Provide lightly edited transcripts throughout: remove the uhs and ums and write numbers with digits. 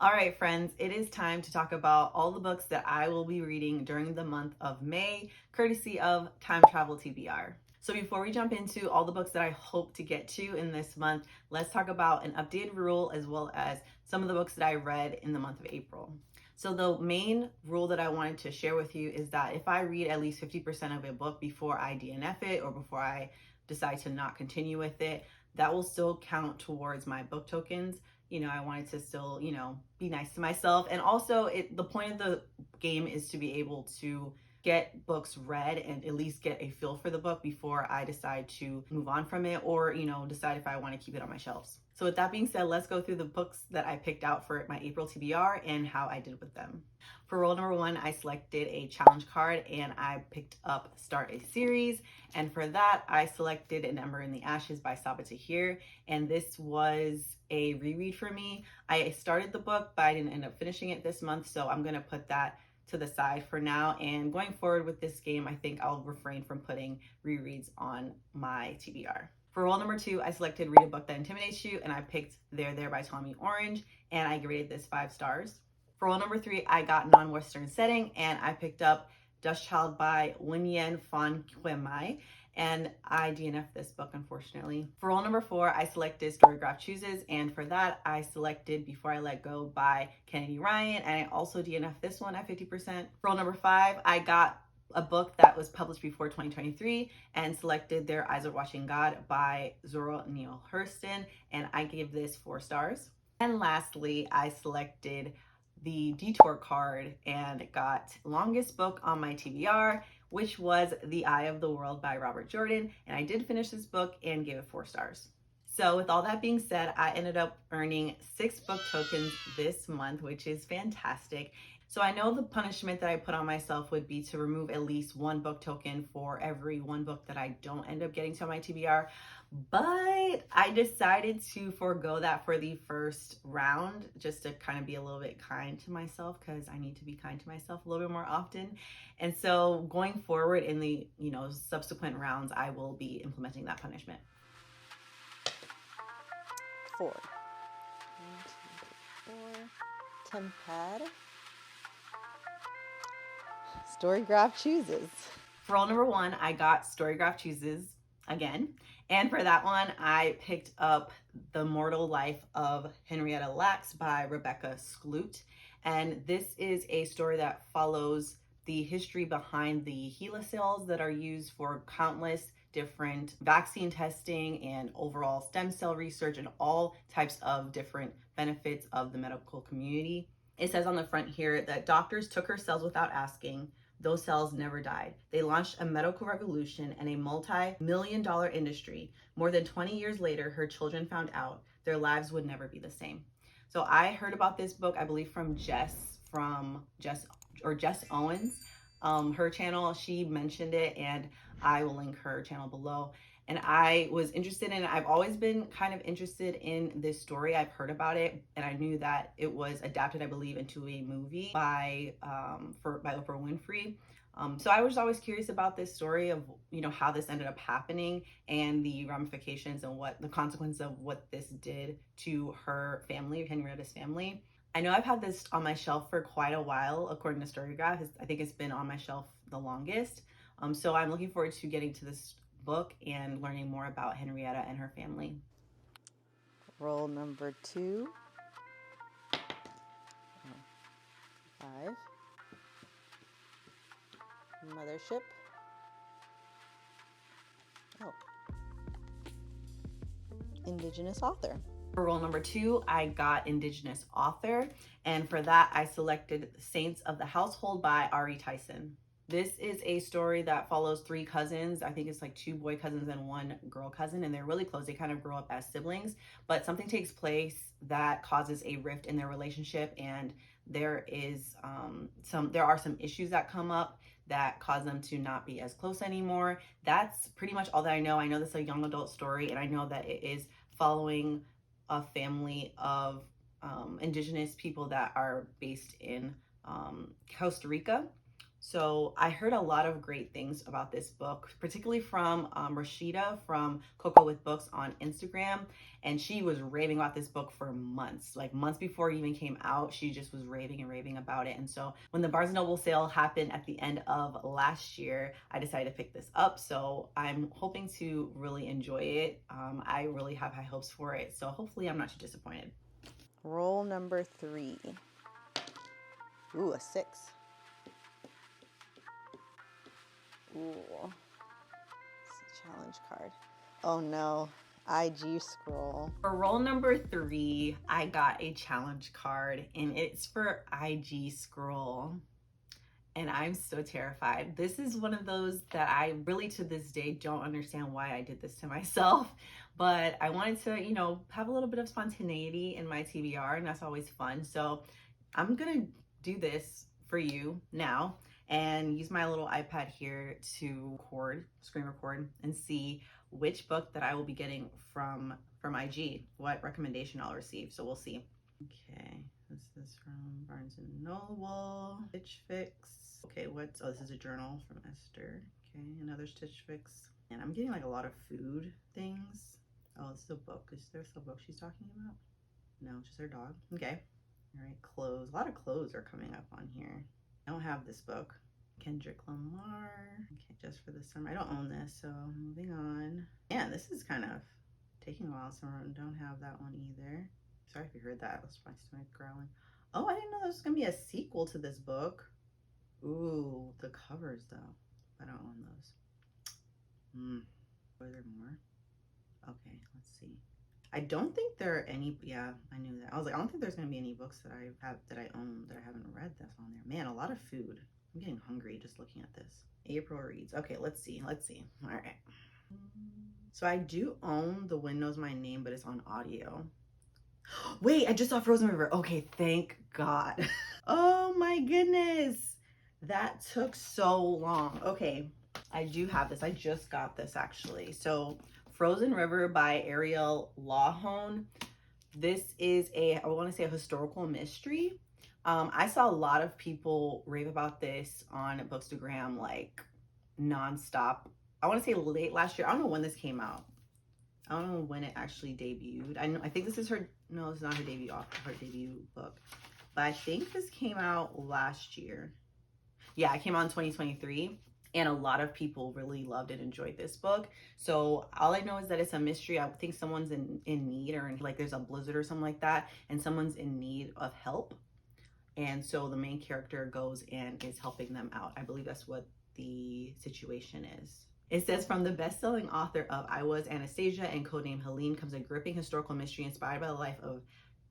All right, friends, it is time to talk about all the books that I will be reading during the month of May, courtesy of Time Travel TBR. So before we jump into all the books that I hope to get to in this month, let's talk about an updated rule as well as some of the books that I read in the month of April. So the main rule that I wanted to share with you is that if I read at least 50% of a book before I DNF it or before I decide to not continue with it, that will still count towards my book tokens. I wanted to still, be nice to myself. And also the point of the game is to be able to get books read and at least get a feel for the book before I decide to move on from it or, decide if I want to keep it on my shelves. So with that being said, let's go through the books that I picked out for my April TBR and how I did with them. For roll number 1, I selected a challenge card and I picked up Start a Series. And for that, I selected An Ember in the Ashes by Sabaa Tahir. And this was a reread for me. I started the book, but I didn't end up finishing it this month. So I'm going to put that to the side for now. And going forward with this game, I think I'll refrain from putting rereads on my TBR. For roll number 2, I selected Read a Book That Intimidates You, and I picked There by Tommy Orange, and I graded this 5 stars. For roll number 3, I got Non-Western Setting, and I picked up Dust Child by Nguyen Phan Quay Mai, and I DNF'd this book, unfortunately. For roll number 4, I selected Storygraph Chooses, and for that, I selected Before I Let Go by Kennedy Ryan, and I also DNF'd this one at 50%. For roll number 5, I got a book that was published before 2023 and selected Their Eyes Are Watching God by Zora Neale Hurston, and I gave this 4 stars. And lastly, I selected the detour card and got longest book on my TBR, which was The Eye of the World by Robert Jordan, and I did finish this book and gave it 4 stars. So with all that being said, I ended up earning 6 book tokens this month, which is fantastic. So I know the punishment that I put on myself would be to remove at least 1 book token for every 1 book that I don't end up getting to my TBR. But I decided to forego that for the first round just to kind of be a little bit kind to myself, because I need to be kind to myself a little bit more often. And so going forward in the, subsequent rounds, I will be implementing that punishment. 4. 1, 2, 4. Tempad. Storygraph Chooses. For roll number 1, I got Storygraph Chooses again. And for that one, I picked up The Mortal Life of Henrietta Lacks by Rebecca Skloot. And this is a story that follows the history behind the HeLa cells that are used for countless different vaccine testing and overall stem cell research and all types of different benefits of the medical community. It says on the front here that doctors took her cells without asking. Those cells never died. They launched a medical revolution and a multi-million-dollar industry. More than 20 years later, her children found out their lives would never be the same. So I heard about this book, I believe from Jess Owens. Her channel, she mentioned it, and I will link her channel below. And I was interested in it. I've always been kind of interested in this story. I've heard about it, and I knew that it was adapted, I believe, into a movie by Oprah Winfrey. So I was always curious about this story of, how this ended up happening and the ramifications and what the consequence of what this did to her family, Henrietta's family. I know I've had this on my shelf for quite a while, according to Storygraph. I think it's been on my shelf the longest. So I'm looking forward to getting to this book and learning more about Henrietta and her family. Roll number 2. 5. Mothership. Indigenous author. For roll number 2, I got Indigenous author, and for that I selected Saints of the Household by Ari Tyson. This is a story that follows 3 cousins. I think it's like 2 boy cousins and 1 girl cousin, and they're really close. They kind of grow up as siblings, but something takes place that causes a rift in their relationship, and there are some issues that come up that cause them to not be as close anymore. That's pretty much all that I know. I know this is a young adult story, and I know that it is following a family of Indigenous people that are based in Costa Rica. So I heard a lot of great things about this book, particularly from Rashida from Coco with Books on Instagram. And she was raving about this book for months, like months before it even came out. She just was raving and raving about it. And so when the Barnes & Noble sale happened at the end of last year, I decided to pick this up. So I'm hoping to really enjoy it. I really have high hopes for it. So hopefully I'm not too disappointed. Roll number 3. Ooh, a 6. Ooh, it's a challenge card. Oh no, IG scroll. For roll number 3, I got a challenge card, and it's for IG Scroll. And I'm so terrified. This is one of those that I really to this day don't understand why I did this to myself. But I wanted to, have a little bit of spontaneity in my TBR, and that's always fun. So I'm gonna do this for you now and use my little iPad here to screen record, and see which book that I will be getting from IG, what recommendation I'll receive. So we'll see. Okay, this is from Barnes & Noble, Stitch Fix. Okay, this is a journal from Esther. Okay, another Stitch Fix. And I'm getting like a lot of food things. Oh, this is a book. Is there a book she's talking about? No, just her dog. Okay. All right, clothes. A lot of clothes are coming up on here. I don't have this book. Kendrick Lamar. Okay, just for the summer. I don't own this, so moving on. Yeah, this is kind of taking a while, so I don't have that one either. Sorry if you heard that. That's my stomach growling. Oh, I didn't know there was gonna be a sequel to this book. Ooh, the covers though. I don't own those. Are there more? Okay, let's see. I don't think there are any. Yeah, I knew that. I was like, I don't think there's gonna be any books that I own that I haven't read that's on there. Man, a lot of food. I'm getting hungry just looking at this. April reads. Okay, let's see. All right. So I do own The Wind Knows My Name, but it's on audio. Wait, I just saw Frozen River. Okay, thank God. Oh my goodness. That took so long. Okay, I do have this. I just got this actually. So Frozen River by Ariel Lawhone. This is I want to say a historical mystery. I saw a lot of people rave about this on Bookstagram like nonstop. I want to say late last year. I don't know when this came out. I don't know when it actually debuted. I think this is her. No, it's not her debut book. But I think this came out last year. Yeah, it came out in 2023. And a lot of people really loved and enjoyed this book. So all I know is that it's a mystery. I think someone's in need, or like there's a blizzard or something like that, and someone's in need of help. And so the main character goes and is helping them out. I believe that's what the situation is. It says, from the best-selling author of I Was Anastasia and Codename Helene comes a gripping historical mystery inspired by the life of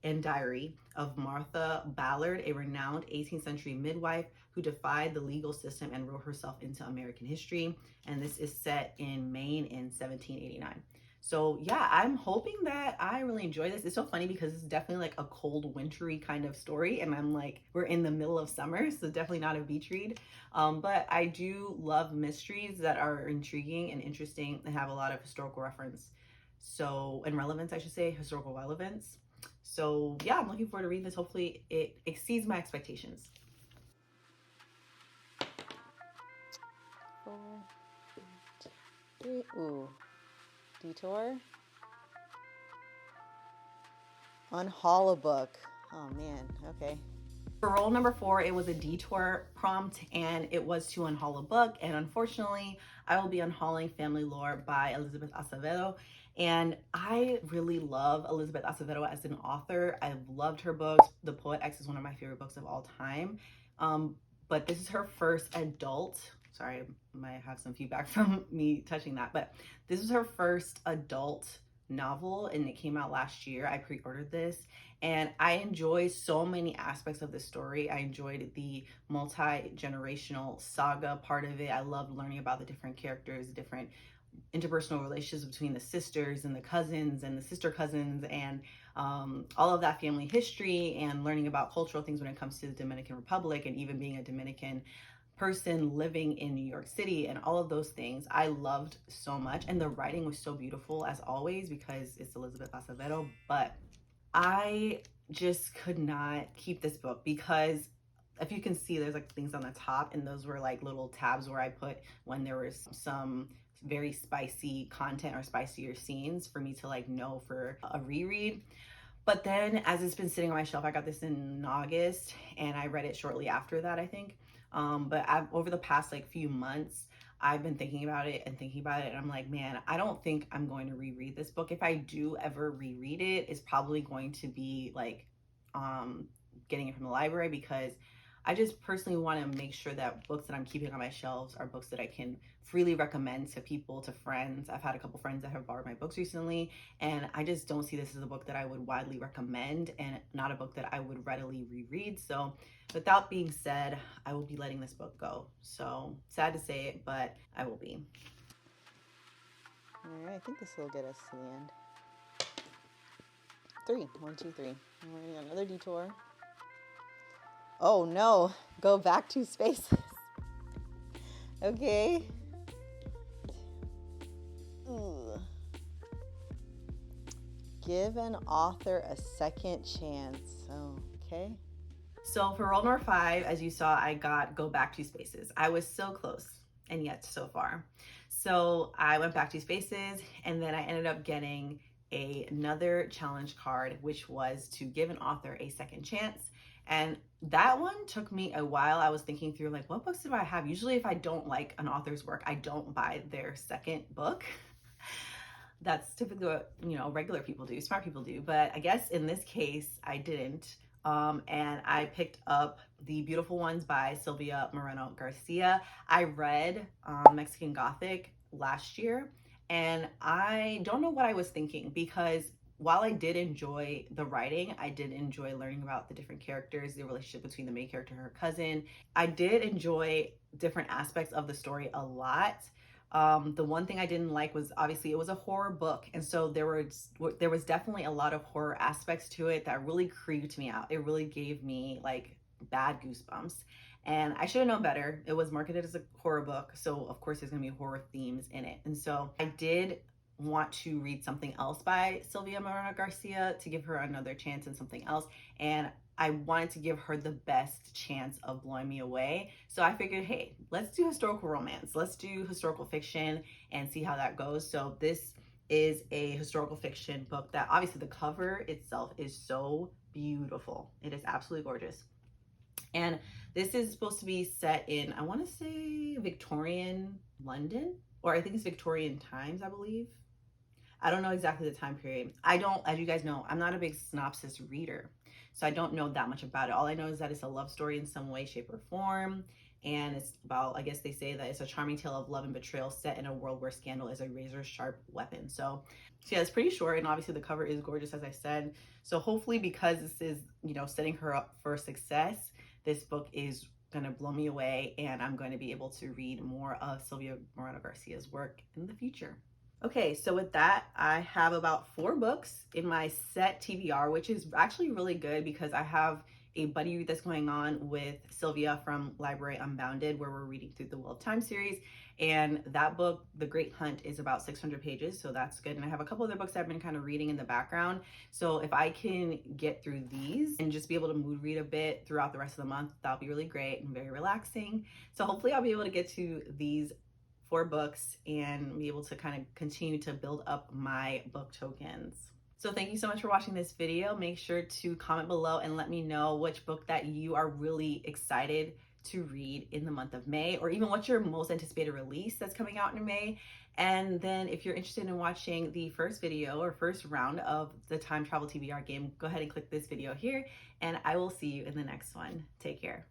and diary of Martha Ballard, a renowned 18th century midwife who defied the legal system and wrote herself into American history. And this is set in Maine in 1789. So yeah, I'm hoping that I really enjoy this. It's so funny because it's definitely like a cold, wintry kind of story. And I'm like, we're in the middle of summer, so definitely not a beach read. But I do love mysteries that are intriguing and interesting and have a lot of historical reference. So, and relevance, I should say, historical relevance. So yeah, I'm looking forward to reading this. Hopefully it exceeds my expectations. 4, 3. Ooh, detour. Unhaul a book. Oh man, okay. For roll number 4, it was a detour prompt, and it was to unhaul a book. And unfortunately, I will be unhauling Family Lore by Elizabeth Acevedo. And I really love Elizabeth Acevedo as an author. I've loved her books. The Poet X is one of my favorite books of all time. But this is her first adult. Sorry, I might have some feedback from me touching that. But this is her first adult novel, and it came out last year. I pre-ordered this, and I enjoy so many aspects of the story. I enjoyed the multi-generational saga part of it. I loved learning about the different characters, the different interpersonal relationships between the sisters and the cousins and the sister cousins, and all of that family history, and learning about cultural things when it comes to the Dominican Republic, and even being a Dominican person living in New York City, and all of those things I loved so much. And the writing was so beautiful as always because it's Elizabeth Acevedo. But I just could not keep this book because if you can see, there's like things on the top, and those were like little tabs where I put when there was some very spicy content or spicier scenes for me to like know for a reread. But then as it's been sitting on my shelf, I got this in August and I read it shortly after that, I think. Over the past like few months, I've been thinking about it and thinking about it. And I'm like, man, I don't think I'm going to reread this book. If I do ever reread it, it's probably going to be like getting it from the library, because I just personally want to make sure that books that I'm keeping on my shelves are books that I can freely recommend to people, to friends. I've had a couple friends that have borrowed my books recently, and I just don't see this as a book that I would widely recommend and not a book that I would readily reread. So with that being said, I will be letting this book go. So sad to say it, but I will be. All right, I think this will get us to the end. 3. 1, 2, 3. Another detour. Oh no, go back 2 spaces. Okay. Ugh. Give an author a second chance. Okay. So for roll number 5, as you saw, I got go back 2 spaces. I was so close, and yet so far. So I went back 2 spaces, and then I ended up getting another challenge card, which was to give an author a second chance. And that one took me a while. I was thinking through like, what books do I have? Usually if I don't like an author's work, I don't buy their second book. That's typically what, regular people do, smart people do. But I guess in this case, I didn't. And I picked up The Beautiful Ones by Sylvia Moreno Garcia. I read Mexican Gothic last year, and I don't know what I was thinking, because while I did enjoy the writing, I did enjoy learning about the different characters, the relationship between the main character and her cousin. I did enjoy different aspects of the story a lot. The one thing I didn't like was, obviously it was a horror book, and so there was definitely a lot of horror aspects to it that really creeped me out. It really gave me like bad goosebumps, and I should have known better. It was marketed as a horror book, so of course there's gonna be horror themes in it. And so I did want to read something else by Sylvia Moreno Garcia to give her another chance in something else, and I wanted to give her the best chance of blowing me away. So I figured, hey, let's do historical romance. Let's do historical fiction and see how that goes. So this is a historical fiction book that, obviously the cover itself is so beautiful. It is absolutely gorgeous. And this is supposed to be set in, I want to say Victorian London, or I think it's Victorian times, I believe. I don't know exactly the time period. As you guys know, I'm not a big synopsis reader, so I don't know that much about it. All I know is that it's a love story in some way, shape, or form. And it's about, I guess they say that it's a charming tale of love and betrayal set in a world where scandal is a razor sharp weapon. So yeah, it's pretty short, and obviously the cover is gorgeous, as I said. So hopefully, because this is, setting her up for success, this book is gonna blow me away, and I'm going to be able to read more of Sylvia Moreno Garcia's work in the future. Okay, so with that, I have about 4 books in my set TBR, which is actually really good because I have a buddy read that's going on with Sylvia from Library Unbounded, where we're reading through the Wheel of Time series. And that book, The Great Hunt, is about 600 pages, so that's good. And I have a couple other books I've been kind of reading in the background. So if I can get through these and just be able to mood read a bit throughout the rest of the month, that'll be really great and very relaxing. So hopefully I'll be able to get to these 4 books and be able to kind of continue to build up my book tokens. So thank you so much for watching this video. Make sure to comment below and let me know which book that you are really excited to read in the month of May, or even what's your most anticipated release that's coming out in May. And then if you're interested in watching the first video or first round of the time travel TBR game, go ahead and click this video here, and I will see you in the next one. Take care.